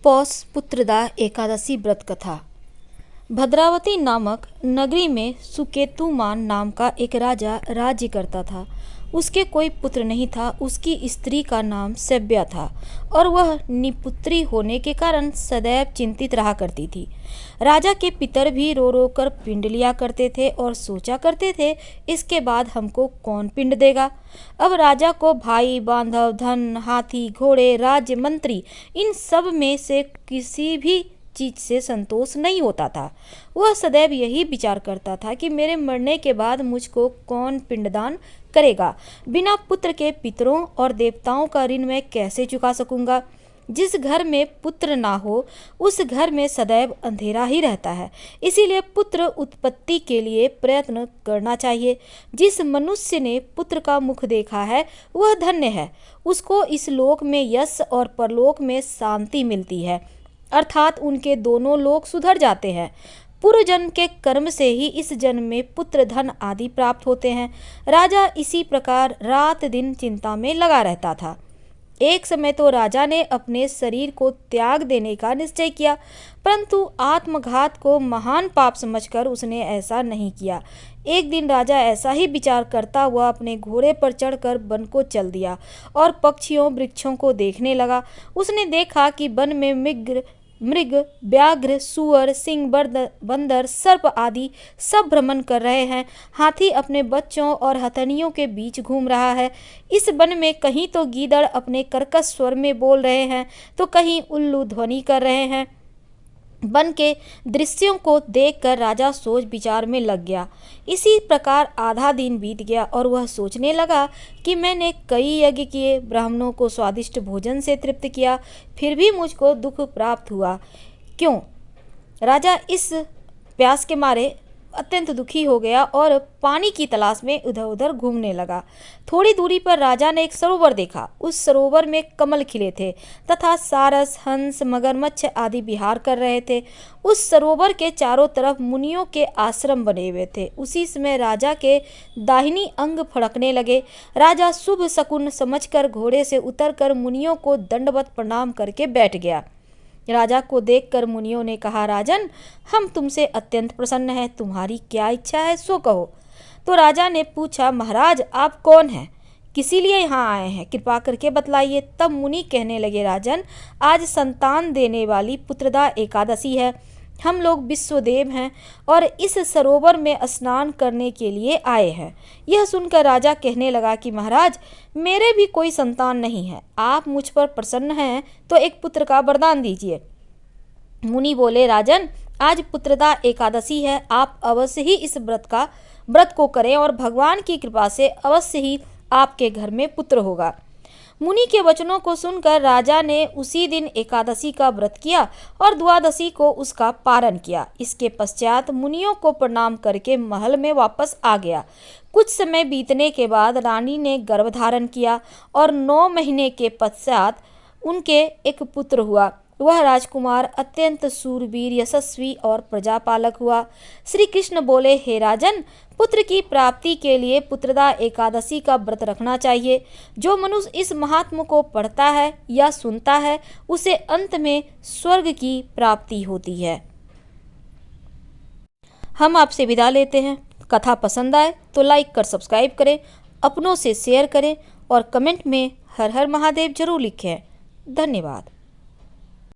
पौष पुत्रदा एकादशी व्रत कथा। भद्रावती नामक नगरी में सुकेतुमान नाम का एक राजा राज्य करता था। उसके कोई पुत्र नहीं था। उसकी स्त्री का नाम सभ्या था और वह निपुत्री होने के कारण सदैव चिंतित रहा करती थी। राजा के पितर भी रो रो कर पिंड लिया करते थे और सोचा करते थे, इसके बाद हमको कौन पिंड देगा। अब राजा को भाई बांधव, धन, हाथी, घोड़े, राज्य, मंत्री, इन सब में से किसी भी चीज से संतोष नहीं होता था। वह सदैव यही विचार करता था कि मेरे मरने के बाद मुझको कौन पिंडदान करेगा। बिना पुत्र के पितरों और देवताओं का ऋण मैं कैसे चुका सकूंगा। जिस घर में पुत्र ना हो उस घर में सदैव अंधेरा ही रहता है। इसीलिए पुत्र उत्पत्ति के लिए प्रयत्न करना चाहिए। जिस मनुष्य ने पुत्र का मुख देखा है वह धन्य है। उसको इस लोक में यश और परलोक में शांति मिलती है, अर्थात उनके दोनों लोक सुधर जाते हैं। पूर्व जन्म के कर्म से ही इस जन्म में पुत्र, धन आदि प्राप्त होते हैं। राजा इसी प्रकार रात दिन चिंता में लगा रहता था। एक समय तो राजा ने अपने शरीर को त्याग देने का निश्चय किया, परंतु आत्मघात को महान पाप समझकर उसने ऐसा नहीं किया। एक दिन राजा ऐसा ही विचार करता हुआ अपने घोड़े पर चढ़कर वन को चल दिया और पक्षियों वृक्षों को देखने लगा। उसने देखा कि वन में मृग, व्याघ्र, सुअर, सिंह, बंदर, सर्प आदि सब भ्रमण कर रहे हैं। हाथी अपने बच्चों और हथनियों के बीच घूम रहा है। इस वन में कहीं तो गीदड़ अपने कर्कश स्वर में बोल रहे हैं तो कहीं उल्लू ध्वनि कर रहे हैं। वन के दृश्यों को देखकर राजा सोच विचार में लग गया। इसी प्रकार आधा दिन बीत गया और वह सोचने लगा कि मैंने कई यज्ञ किए, ब्राह्मणों को स्वादिष्ट भोजन से तृप्त किया, फिर भी मुझको दुख प्राप्त हुआ। क्यों? राजा इस प्यास के मारे अत्यंत दुखी हो गया और पानी की तलाश में इधर उधर घूमने लगा। थोड़ी दूरी पर राजा ने एक सरोवर देखा। उस सरोवर में कमल खिले थे तथा सारस, हंस, मगरमच्छ आदि विहार कर रहे थे। उस सरोवर के चारों तरफ मुनियों के आश्रम बने हुए थे। उसी समय राजा के दाहिनी अंग फड़कने लगे। राजा शुभ शकुन समझकर घोड़े से उतरकर मुनियों को दंडवत प्रणाम करके बैठ गया। राजा को देखकर मुनियों ने कहा, राजन, हम तुमसे अत्यंत प्रसन्न हैं। तुम्हारी क्या इच्छा है सो कहो। तो राजा ने पूछा, महाराज आप कौन हैं, किसी लिए यहाँ आए हैं, कृपा करके बतलाइए। तब मुनि कहने लगे, राजन, आज संतान देने वाली पुत्रदा एकादशी है। हम लोग विश्वदेव हैं और इस सरोवर में स्नान करने के लिए आए हैं। यह सुनकर राजा कहने लगा कि महाराज, मेरे भी कोई संतान नहीं है। आप मुझ पर प्रसन्न हैं तो एक पुत्र का वरदान दीजिए। मुनि बोले, राजन, आज पुत्रदा एकादशी है। आप अवश्य ही इस व्रत को करें और भगवान की कृपा से अवश्य ही आपके घर में पुत्र होगा। मुनि के वचनों को सुनकर राजा ने उसी दिन एकादशी का व्रत किया और द्वादशी को उसका पारण किया। इसके पश्चात मुनियों को प्रणाम करके महल में वापस आ गया। कुछ समय बीतने के बाद रानी ने गर्भ धारण किया और 9 महीने के पश्चात उनके एक पुत्र हुआ। वह राजकुमार अत्यंत शूरवीर, यशस्वी और प्रजापालक हुआ। श्री कृष्ण बोले, हे राजन, पुत्र की प्राप्ति के लिए पुत्रदा एकादशी का व्रत रखना चाहिए। जो मनुष्य इस महात्म को पढ़ता है या सुनता है उसे अंत में स्वर्ग की प्राप्ति होती है। हम आपसे विदा लेते हैं। कथा पसंद आए तो लाइक कर सब्सक्राइब करें, अपनों से शेयर करें और कमेंट में हर हर महादेव जरूर लिखें। धन्यवाद।